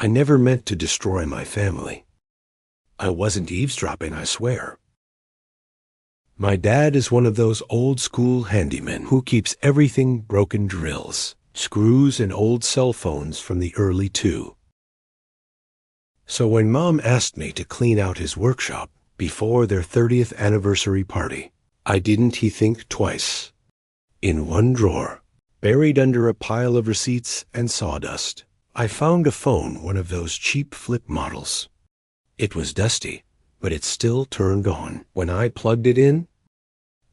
I never meant to destroy my family. I wasn't eavesdropping, I swear. My dad is one of those old-school handymen who keeps everything broken drills, screws, and old cell phones from the early 2000s. So when Mom asked me to clean out his workshop before their 30th anniversary party, I didn't think twice. In one drawer, buried under a pile of receipts and sawdust, I found a phone, one of those cheap flip models. It was dusty, but it still turned on. When I plugged it in,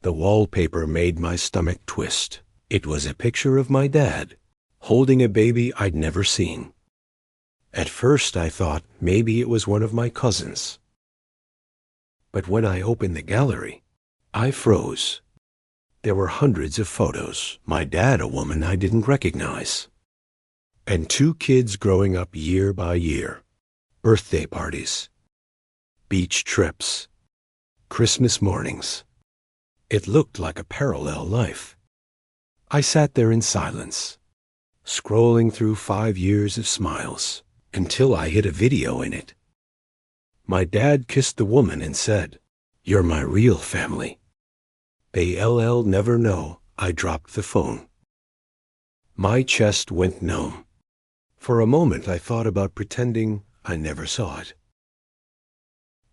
the wallpaper made my stomach twist. It was a picture of my dad, holding a baby I'd never seen. At first I thought maybe it was one of my cousins. But when I opened the gallery, I froze. There were hundreds of photos. My dad, a woman I didn't recognize, and 2 kids growing up year by year. Birthday parties, beach trips, Christmas mornings. It looked like a parallel life. I sat there in silence, scrolling through 5 years of smiles, until I hit a video in it. My dad kissed the woman and said, "You're my real family." They'll never know I dropped the phone. My chest went numb. For a moment I thought about pretending I never saw it.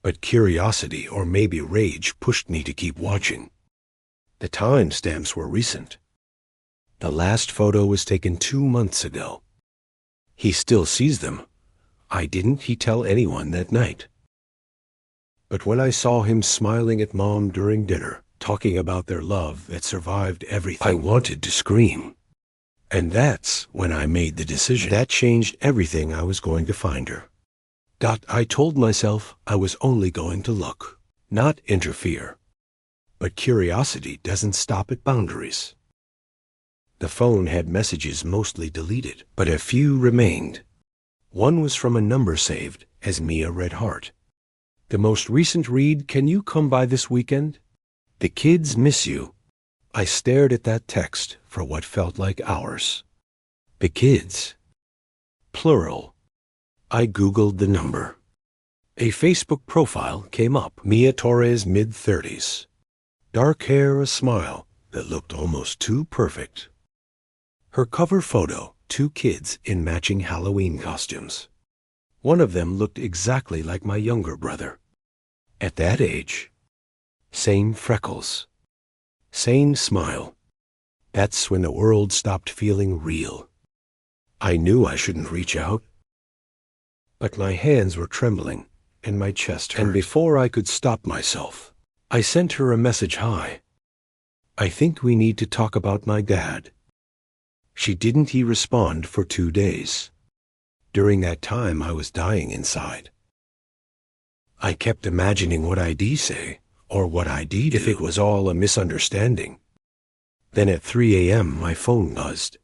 But curiosity, or maybe rage, pushed me to keep watching. The timestamps were recent. The last photo was taken 2 months ago. He still sees them. Didn't he tell anyone that night? But when I saw him smiling at Mom during dinner, talking about their love that survived everything, I wanted to scream. And that's when I made the decision. That changed everything. I was going to find her. I told myself I was only going to look, not interfere. But curiosity doesn't stop at boundaries. The phone had messages mostly deleted, but a few remained. One was from a number saved as Mia Red Heart. The most recent read, "Can you come by this weekend? The kids miss you." I stared at that text for what felt like hours. The kids. Plural. I Googled the number. A Facebook profile came up. Mia Torres, mid-30s. Dark hair, a smile that looked almost too perfect. Her cover photo, 2 kids in matching Halloween costumes. One of them looked exactly like my younger brother. At that age. Same freckles. Same smile. That's when the world stopped feeling real. I knew I shouldn't reach out. But my hands were trembling and my chest hurt. And before I could stop myself, I sent her a message. "Hi. I think we need to talk about my dad." She didn't respond for 2 days. During that time I was dying inside. I kept imagining what I'd say, or what I'd do if it was all a misunderstanding. Then at 3 a.m. my phone buzzed.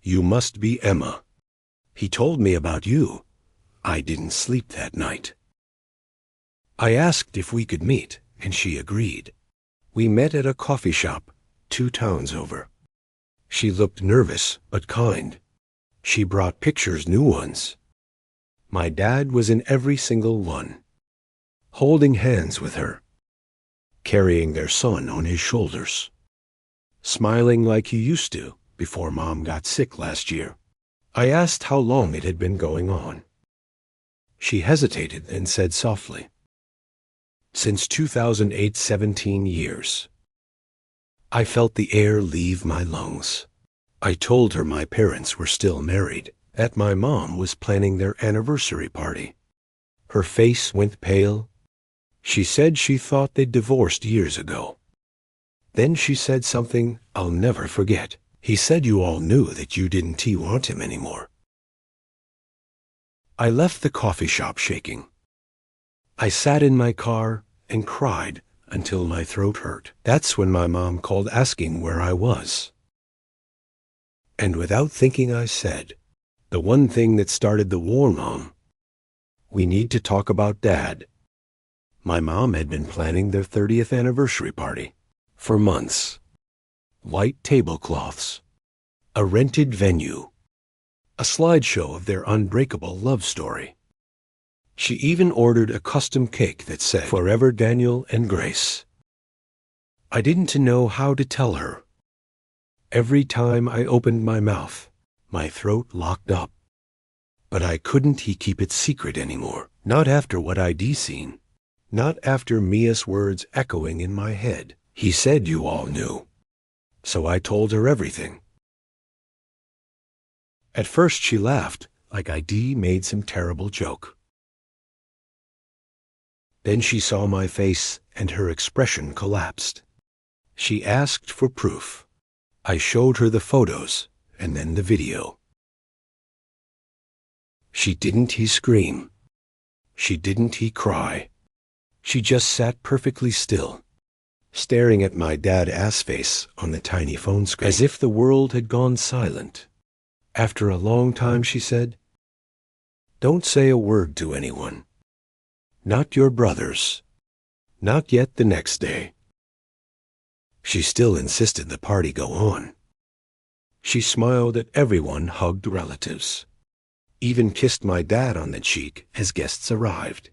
"You must be Emma. He told me about you. I didn't sleep that night." I asked if we could meet, and she agreed. We met at a coffee shop 2 towns over. She looked nervous but kind. She brought pictures, new ones. My dad was in every single one, holding hands with her, carrying their son on his shoulders, smiling like he used to before Mom got sick last year. I asked how long it had been going on. She hesitated and said softly, "Since 2008, 17 years." I felt the air leave my lungs. I told her my parents were still married, that my mom was planning their anniversary party. Her face went pale. She said she thought they'd divorced years ago. Then she said something I'll never forget. "He said you all knew that you didn't want him anymore." I left the coffee shop shaking. I sat in my car and cried until my throat hurt. That's when my mom called asking where I was. And without thinking I said, the one thing that started the war, Mom. We need to talk about Dad. My mom had been planning their 30th anniversary party for months. White tablecloths, a rented venue, a slideshow of their unbreakable love story. She even ordered a custom cake that said, "Forever Daniel and Grace." I didn't know how to tell her. Every time I opened my mouth, my throat locked up. But I couldn't keep it secret anymore. Not after what I'd seen. Not after Mia's words echoing in my head. "He said you all knew." So I told her everything. At first she laughed, like I'd made some terrible joke. Then she saw my face and her expression collapsed. She asked for proof. I showed her the photos and then the video. She didn't scream. She didn't cry. She just sat perfectly still, staring at my dad's face on the tiny phone screen, as if the world had gone silent. After a long time she said, "Don't say a word to anyone. Not your brothers. Not yet the next day." She still insisted the party go on. She smiled at everyone, hugged relatives. Even kissed my dad on the cheek as guests arrived.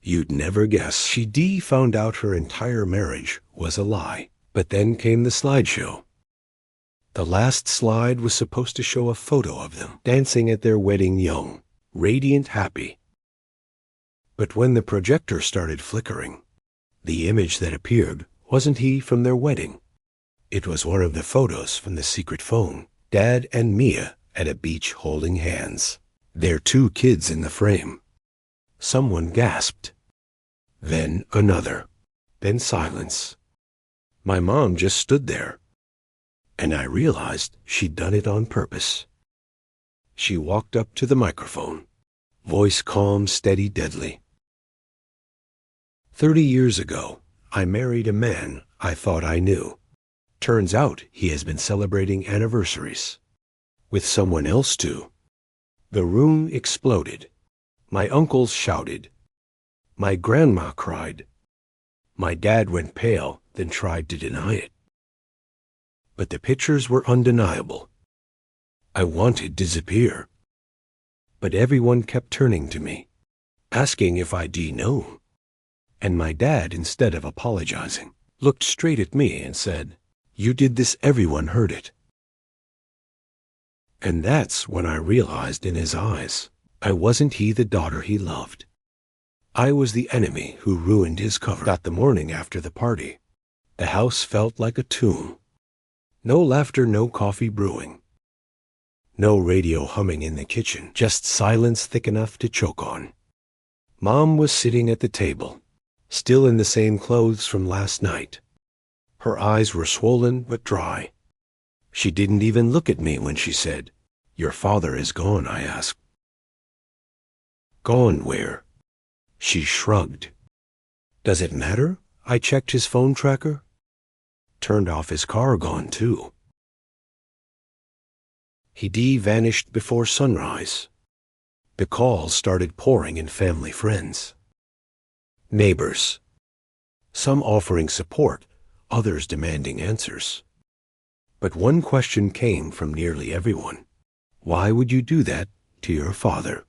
You'd never guess she found out her entire marriage was a lie. But then came the slideshow. The last slide was supposed to show a photo of them dancing at their wedding, young, radiant, happy. But when the projector started flickering, the image that appeared wasn't from their wedding. It was one of the photos from the secret phone. Dad and Mia at a beach holding hands. Their 2 kids in the frame. Someone gasped. Then another. Then silence. My mom just stood there. And I realized she'd done it on purpose. She walked up to the microphone. Voice calm, steady, deadly. 30 years ago, I married a man I thought I knew. Turns out he has been celebrating anniversaries. With someone else too. The room exploded. My uncles shouted. My grandma cried. My dad went pale, then tried to deny it. But the pictures were undeniable. I wanted to disappear. But everyone kept turning to me, asking if I'd known. And my dad, instead of apologizing, looked straight at me and said, "You did this, everyone heard it." And that's when I realized in his eyes, I wasn't the daughter he loved. I was the enemy who ruined his cover. That the morning after the party, the house felt like a tomb. No laughter, no coffee brewing. No radio humming in the kitchen, just silence thick enough to choke on. Mom was sitting at the table, still in the same clothes from last night. Her eyes were swollen but dry. She didn't even look at me when she said, "Your father is gone," I asked. "Gone where?" She shrugged. "Does it matter?" I checked his phone tracker. Turned off his car, gone too. He vanished before sunrise. The calls started pouring in, family, friends, neighbors. Some offering support, others demanding answers. But one question came from nearly everyone. Why would you do that to your father?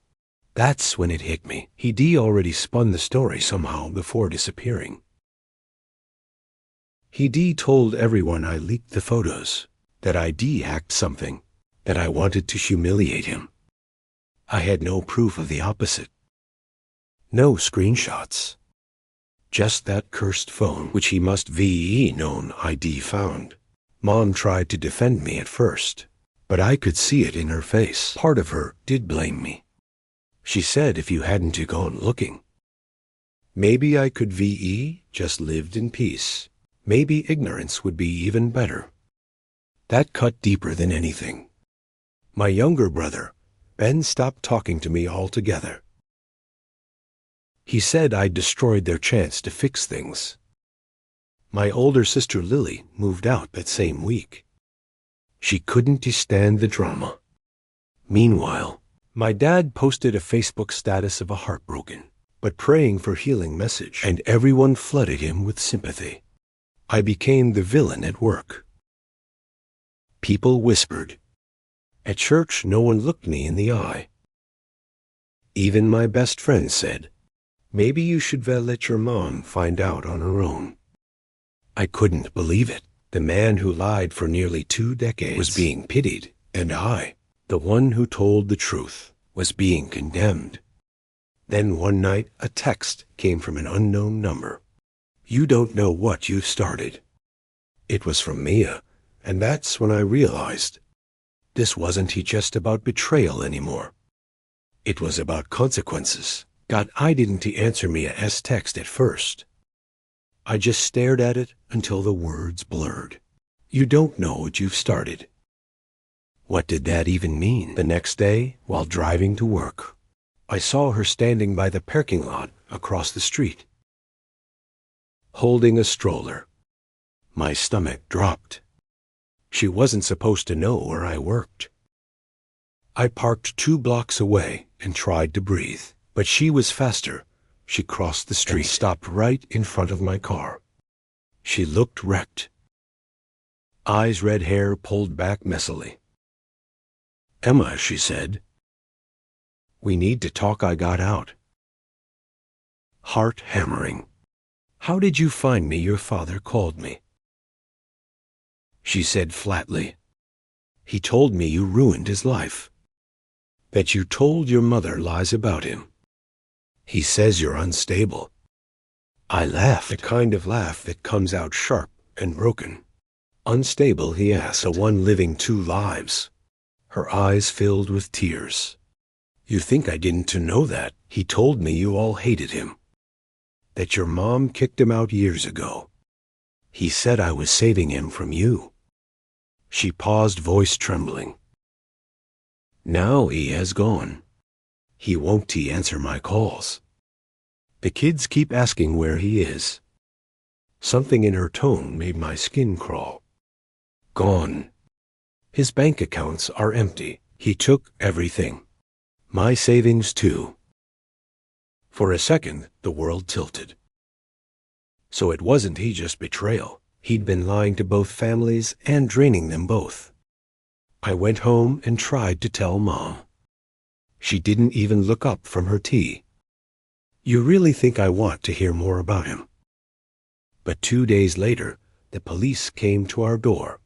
That's when it hit me. He'd already spun the story somehow before disappearing. He'd told everyone I leaked the photos, that I'd hacked something, that I wanted to humiliate him. I had no proof of the opposite. No screenshots. Just that cursed phone, which he must known I'd found. Mom tried to defend me at first, but I could see it in her face. Part of her did blame me. She said if you hadn't gone looking, maybe I could just lived in peace. Maybe ignorance would be even better. That cut deeper than anything. My younger brother, Ben, stopped talking to me altogether. He said I'd destroyed their chance to fix things. My older sister Lily moved out that same week. She couldn't stand the drama. Meanwhile, my dad posted a Facebook status of a heartbroken, but praying for healing message, and everyone flooded him with sympathy. I became the villain at work. People whispered, At church, no one looked me in the eye. Even my best friend said, "Maybe you should let your mom find out on her own." I couldn't believe it. The man who lied for nearly 2 decades was being pitied, and I, the one who told the truth, was being condemned. Then one night, a text came from an unknown number. "You don't know what you've started." It was from Mia, and that's when I realized this wasn't just about betrayal anymore. It was about consequences. I didn't answer Mia's text at first. I just stared at it until the words blurred. "You don't know what you've started." What did that even mean? The next day, while driving to work, I saw her standing by the parking lot across the street, holding a stroller. My stomach dropped. She wasn't supposed to know where I worked. I parked 2 blocks away and tried to breathe, but she was faster. She crossed the street and stopped right in front of my car. She looked wrecked. Eyes, red hair pulled back messily. "Emma," she said, "we need to talk." I got out, heart hammering. "How did you find me? Your father called me." She said flatly, "He told me you ruined his life, that you told your mother lies about him. He says you're unstable." I laughed, the kind of laugh that comes out sharp and broken. "Unstable?" he asked. "The one living 2 lives." Her eyes filled with tears. "You think I didn't know that? He told me you all hated him, that your mom kicked him out years ago. He said I was saving him from you." She paused, voice trembling. "Now he has gone. He won't answer my calls. The kids keep asking where he is." Something in her tone made my skin crawl. "Gone. His bank accounts are empty. He took everything. My savings too." For a second, the world tilted. So it wasn't just betrayal. He'd been lying to both families and draining them both. I went home and tried to tell Mom. She didn't even look up from her tea. "You really think I want to hear more about him?" But 2 days later, the police came to our door.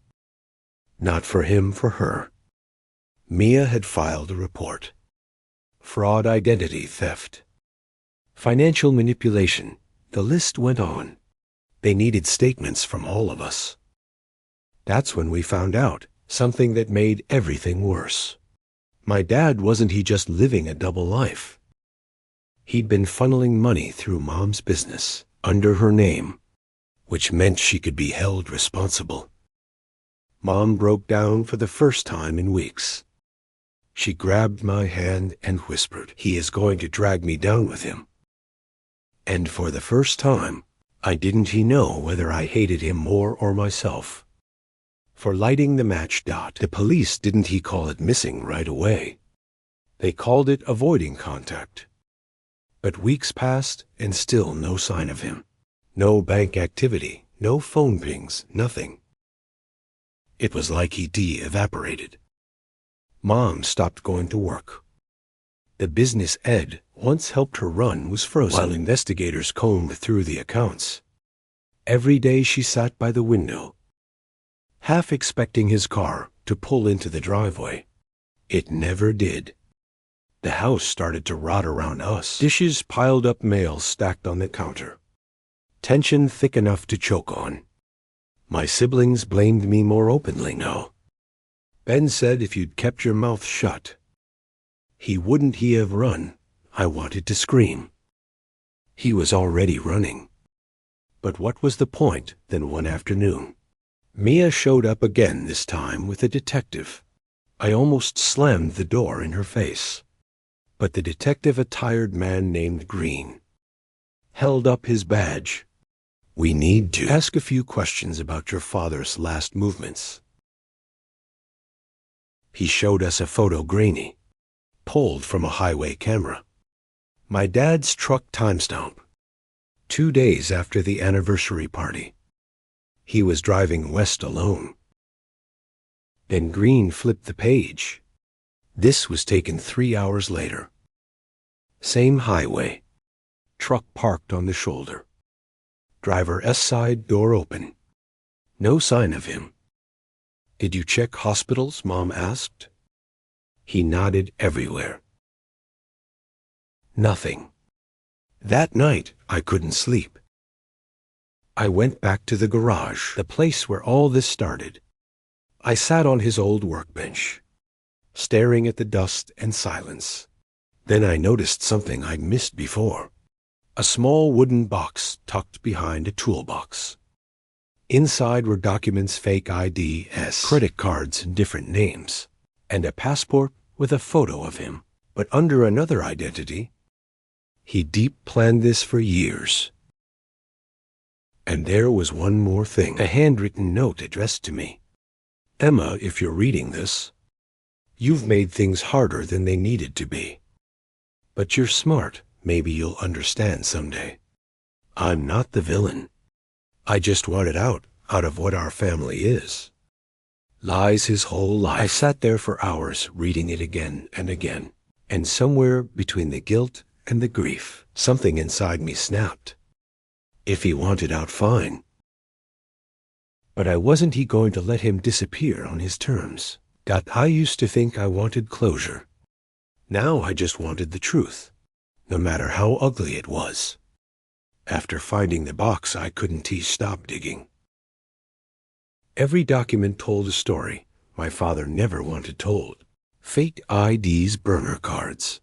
Not for him, for her. Mia had filed a report. Fraud, identity theft, financial manipulation. The list went on. They needed statements from all of us. That's when we found out something that made everything worse. My dad wasn't just living a double life. He'd been funneling money through Mom's business under her name, which meant she could be held responsible. Mom broke down for the first time in weeks. She grabbed my hand and whispered, "He is going to drag me down with him." And for the first time, I didn't know whether I hated him more or myself. For lighting the match. The police didn't call it missing right away. They called it avoiding contact. But weeks passed and still no sign of him. No bank activity, no phone pings, nothing. It was like he evaporated. Mom stopped going to work. The business Ed once helped her run was frozen while investigators combed through the accounts. Every day she sat by the window, half expecting his car to pull into the driveway. It never did. The house started to rot around us. Dishes piled up, mail stacked on the counter. Tension thick enough to choke on. My siblings blamed me more openly now. Ben said if you'd kept your mouth shut, he wouldn't have run. I wanted to scream. He was already running. But what was the point? Then one afternoon, Mia showed up again, this time with a detective. I almost slammed the door in her face. But the detective, a tired man named Green, held up his badge. "We need to ask a few questions about your father's last movements." He showed us a photo, grainy, pulled from a highway camera. My dad's truck timestamp. 2 days after the anniversary party. He was driving west alone. Then Green flipped the page. This was taken 3 hours later. Same highway. Truck parked on the shoulder. Driver S side door open. No sign of him. Did you check hospitals? Mom asked. He nodded everywhere. Nothing. That night, I couldn't sleep. I went back to the garage, the place where all this started. I sat on his old workbench, staring at the dust and silence. Then I noticed something I'd missed before. A small wooden box tucked behind a toolbox. Inside were documents, fake IDs, credit cards and different names, and a passport with a photo of him, but under another identity. He deep planned this for years. And there was one more thing, a handwritten note addressed to me. Emma, if you're reading this, you've made things harder than they needed to be. But you're smart. Maybe you'll understand someday. I'm not the villain. I just wanted out of what our family is. Lies his whole life. I sat there for hours reading it again and again, and somewhere between the guilt and the grief, something inside me snapped. If he wanted out, fine. But wasn't he going to let him disappear on his terms? I used to think I wanted closure. Now I just wanted the truth, no matter how ugly it was. After finding the box, I couldn't stop digging. Every document told a story my father never wanted told. Fake IDs, burner cards,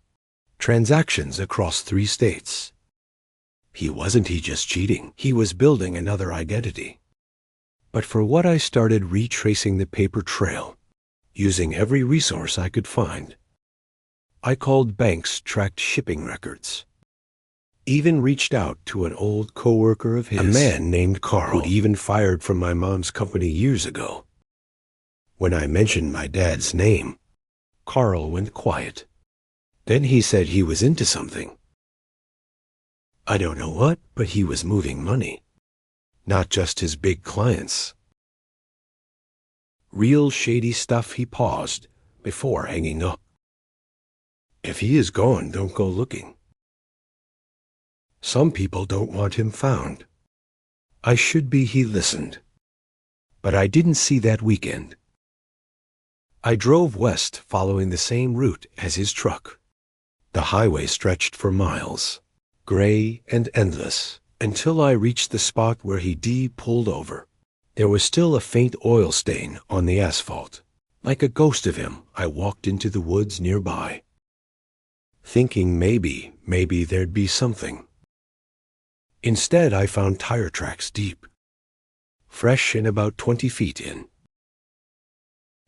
transactions across 3 states. He wasn't just cheating. He was building another identity. But for what, I started retracing the paper trail, using every resource I could find. I called banks, tracked shipping records, even reached out to an old coworker of his, a man named Carl, who'd even fired from my mom's company years ago. When I mentioned my dad's name, Carl went quiet. Then he said he was into something. I don't know what, but he was moving money. Not just his big clients. Real shady stuff. He paused before hanging up. If he is gone, don't go looking. Some people don't want him found. I should be. He listened. But I didn't see that weekend. I drove west, following the same route as his truck. The highway stretched for miles, gray and endless, until I reached the spot where he pulled over. There was still a faint oil stain on the asphalt. Like a ghost of him, I walked into the woods nearby, thinking maybe there'd be something. Instead, I found tire tracks deep, fresh and about 20 feet in.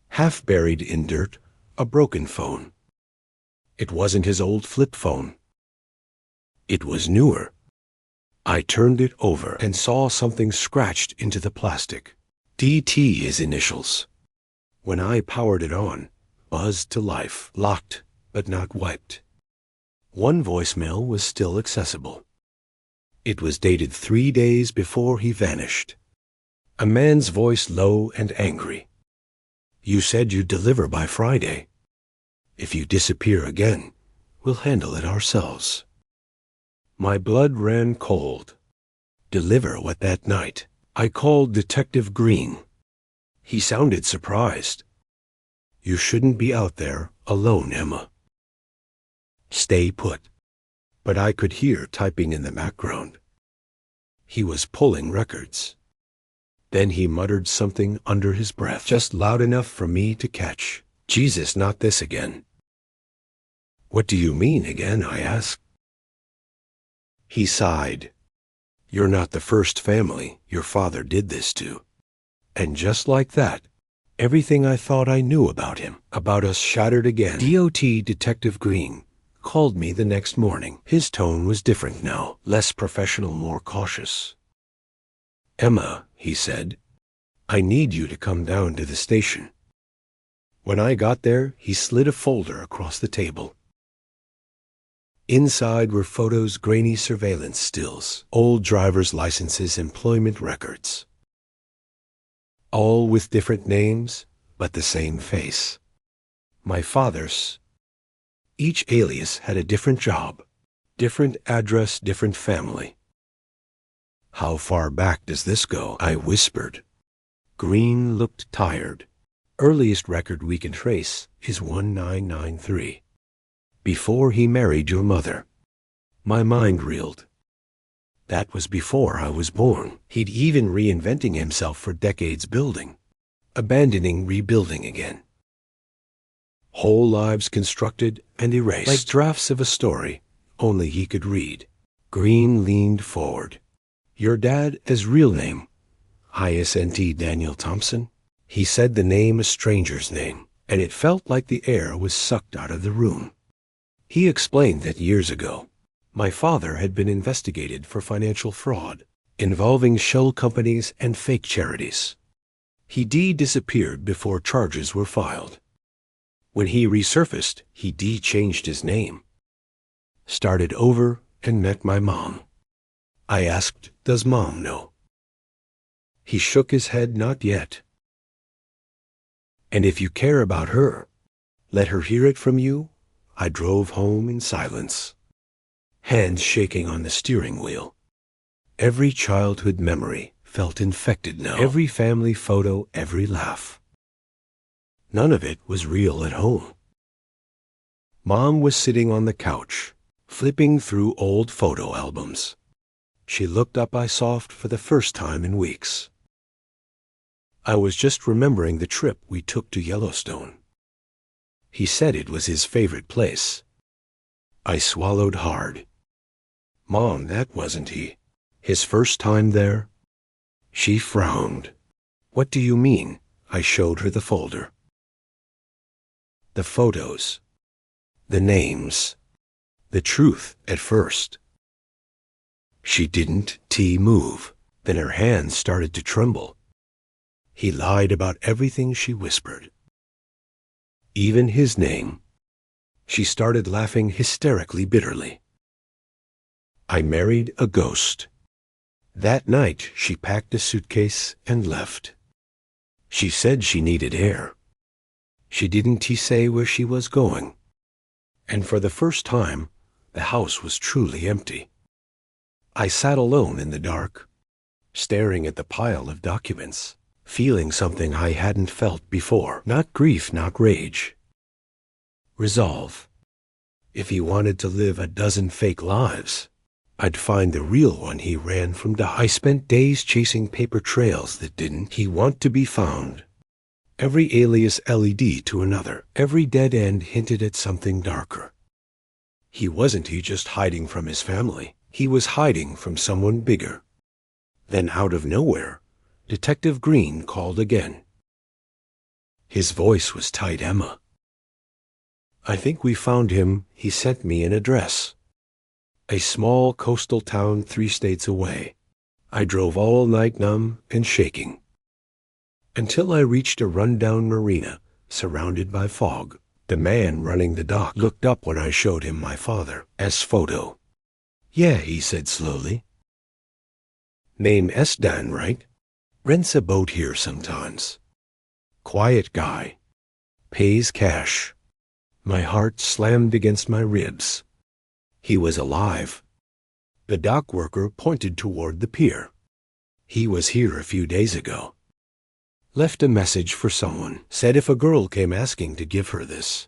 Half buried in dirt, a broken phone. It wasn't his old flip phone. It was newer. I turned it over and saw something scratched into the plastic. DT, his initials. When I powered it on, buzzed to life, locked but not wiped. One voicemail was still accessible. It was dated 3 days before he vanished. A man's voice, low and angry. You said you'd deliver by Friday. If you disappear again, we'll handle it ourselves. My blood ran cold. Deliver what that night? I called Detective Green. He sounded surprised. You shouldn't be out there alone, Emma. Stay put. But I could hear typing in the background. He was pulling records. Then he muttered something under his breath, just loud enough for me to catch. Jesus, not this again. What do you mean again? I asked. He sighed. You're not the first family your father did this to. And just like that, everything I thought I knew about him, about us, shattered again. DOT Detective Green called me the next morning. His tone was different now, less professional, more cautious. Emma, he said, I need you to come down to the station. When I got there, he slid a folder across the table. Inside were photos, grainy surveillance stills, old driver's licenses, employment records. All with different names, but the same face. My father's. Each alias had a different job, different address, different family. How far back does this go? I whispered. Green looked tired. Earliest record we can trace is 1993. Before he married your mother. My mind reeled. That was before I was born. He'd even reinventing himself for decades building, abandoning, rebuilding again. Whole lives constructed and erased, like drafts of a story only he could read. Green leaned forward. Your dad's real name? ISNT Daniel Thompson? He said the name a stranger's name, and it felt like the air was sucked out of the room. He explained that years ago, my father had been investigated for financial fraud involving shell companies and fake charities. He disappeared before charges were filed. When he resurfaced, he changed his name, started over, and met my mom. I asked, does Mom know? He shook his head, not yet. And if you care about her, let her hear it from you. I drove home in silence, hands shaking on the steering wheel. Every childhood memory felt infected now. Every family photo, every laugh. None of it was real at home. Mom was sitting on the couch, flipping through old photo albums. She looked up, I saw for the first time in weeks. I was just remembering the trip we took to Yellowstone. He said it was his favorite place. I swallowed hard. Mom, that wasn't he. His first time there? She frowned. What do you mean? I showed her the folder. The photos. The names. The truth at first. She didn't move. Then her hands started to tremble. He lied about everything, she whispered. Even his name. She started laughing hysterically, bitterly. I married a ghost. That night, she packed a suitcase and left. She said she needed air. She didn't say where she was going. And for the first time, the house was truly empty. I sat alone in the dark, staring at the pile of documents, feeling something I hadn't felt before. Not grief, not rage. Resolve. If he wanted to live a dozen fake lives, I'd find the real one he ran from. I spent days chasing paper trails that didn't he want to be found. Every alias LED to another, every dead end hinted at something darker. He wasn't just hiding from his family. He was hiding from someone bigger. Then out of nowhere, Detective Green called again. His voice was tight. Emma. I think we found him. He sent me an address. A small coastal town 3 states away. I drove all night, numb and shaking, until I reached a rundown marina surrounded by fog. The man running the dock looked up when I showed him my father's photo. Yeah, he said slowly. Name S. Dan, right? Rents a boat here sometimes. Quiet guy. Pays cash. My heart slammed against my ribs. He was alive. The dock worker pointed toward the pier. He was here a few days ago. Left a message for someone. Said if a girl came asking to give her this.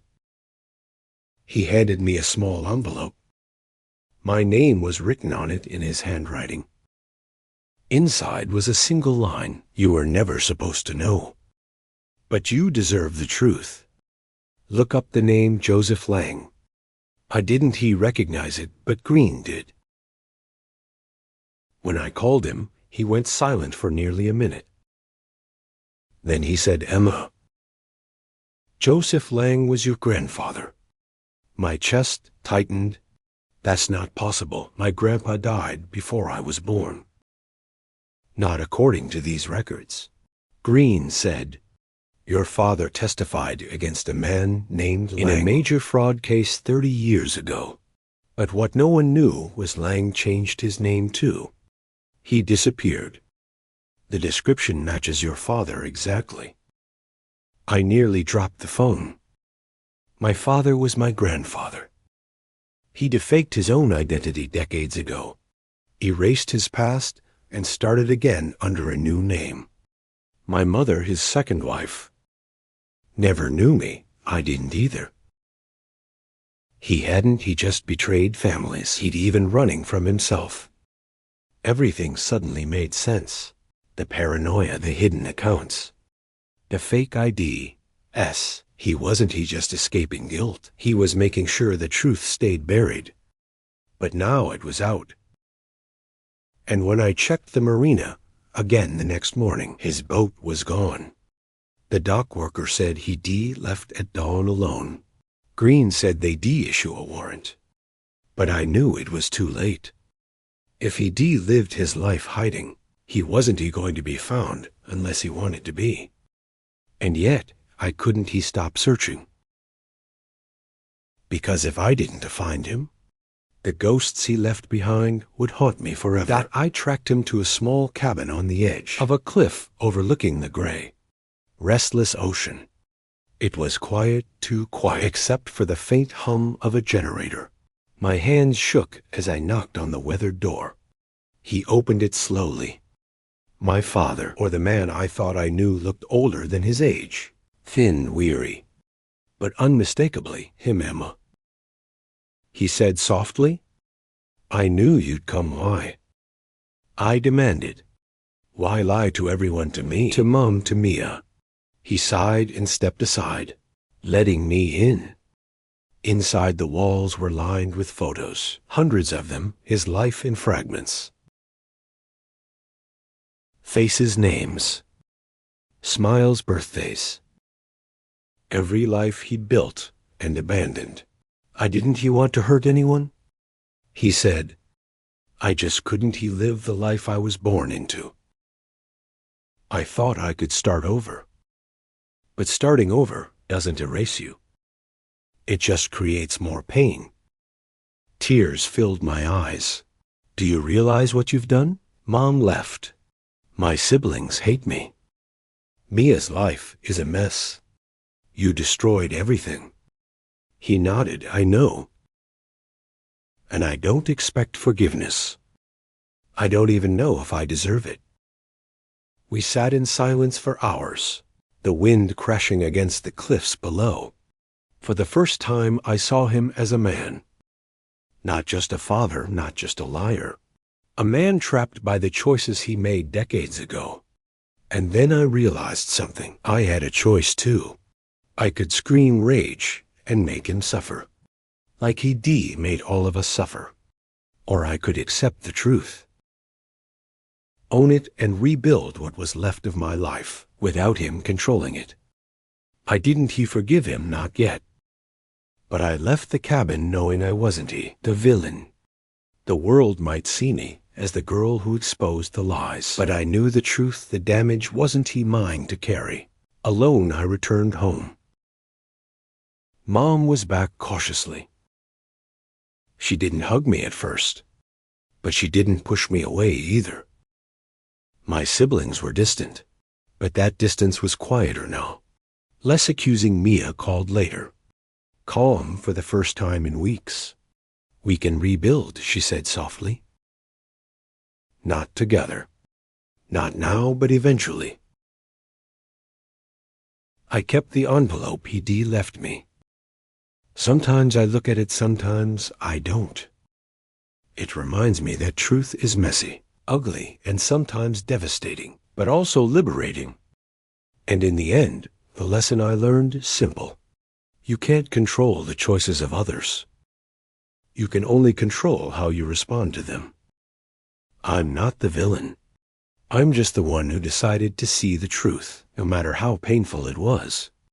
He handed me a small envelope. My name was written on it in his handwriting. Inside was a single line. You were never supposed to know. But you deserve the truth. Look up the name Joseph Lang. I didn't recognize it, but Green did. When I called him, he went silent for nearly a minute. Then he said, Emma. Joseph Lang was your grandfather. My chest tightened. That's not possible. My grandpa died before I was born. Not according to these records. Green said, your father testified against a man named Lang in a major fraud case 30 years ago. But what no one knew was Lang changed his name too. He disappeared. The description matches your father exactly. I nearly dropped the phone. My father was my grandfather. He defaked his own identity decades ago, erased his past, and started again under a new name. My mother, his second wife, never knew me. I didn't either. He just betrayed families. He'd even running from himself. Everything suddenly made sense. The paranoia, the hidden accounts, the fake IDs. He just escaping guilt. He was making sure the truth stayed buried. But now it was out. And when I checked the marina again the next morning, his boat was gone. The dock worker said he left at dawn alone. Green said they issue a warrant. But I knew it was too late. If he lived his life hiding, he wasn't going to be found unless he wanted to be. And yet, I couldn't stop searching. Because if I didn't find him, the ghosts he left behind would haunt me forever. I tracked him to a small cabin on the edge of a cliff overlooking the gray, restless ocean. It was quiet, too quiet, except for the faint hum of a generator. My hands shook as I knocked on the weathered door. He opened it slowly. My father, or the man I thought I knew, looked older than his age. Thin, weary, but unmistakably him, Emma. He said softly, "I knew you'd come. Why?" I demanded. "Why lie to everyone, to me, to Mom, to Mia?" He sighed and stepped aside, letting me in. Inside, the walls were lined with photos, hundreds of them, his life in fragments. Faces, names, smiles, birthdays. Every life he'd built and abandoned. Didn't he want to hurt anyone? He said, I just couldn't live the life I was born into. I thought I could start over. But starting over doesn't erase you. It just creates more pain. Tears filled my eyes. Do you realize what you've done? Mom left. My siblings hate me. Mia's life is a mess. You destroyed everything. He nodded. I know. And I don't expect forgiveness. I don't even know if I deserve it. We sat in silence for hours, the wind crashing against the cliffs below. For the first time, I saw him as a man. Not just a father, not just a liar. A man trapped by the choices he made decades ago. And then I realized something. I had a choice too. I could scream rage and make him suffer. Like he made all of us suffer. Or I could accept the truth. Own it and rebuild what was left of my life without him controlling it. Didn't forgive him, not yet. But I left the cabin knowing I wasn't the villain. The world might see me as the girl who exposed the lies, but I knew the truth. The damage wasn't mine to carry. Alone, I returned home. Mom was back cautiously. She didn't hug me at first, but she didn't push me away either. My siblings were distant, but that distance was quieter now. Less accusing. Mia called later, calm for the first time in weeks. We can rebuild, she said softly. Not together. Not now, but eventually. I kept the envelope he left me. Sometimes I look at it, sometimes I don't. It reminds me that truth is messy, ugly, and sometimes devastating, but also liberating. And in the end, the lesson I learned is simple. You can't control the choices of others. You can only control how you respond to them. I'm not the villain. I'm just the one who decided to see the truth, no matter how painful it was.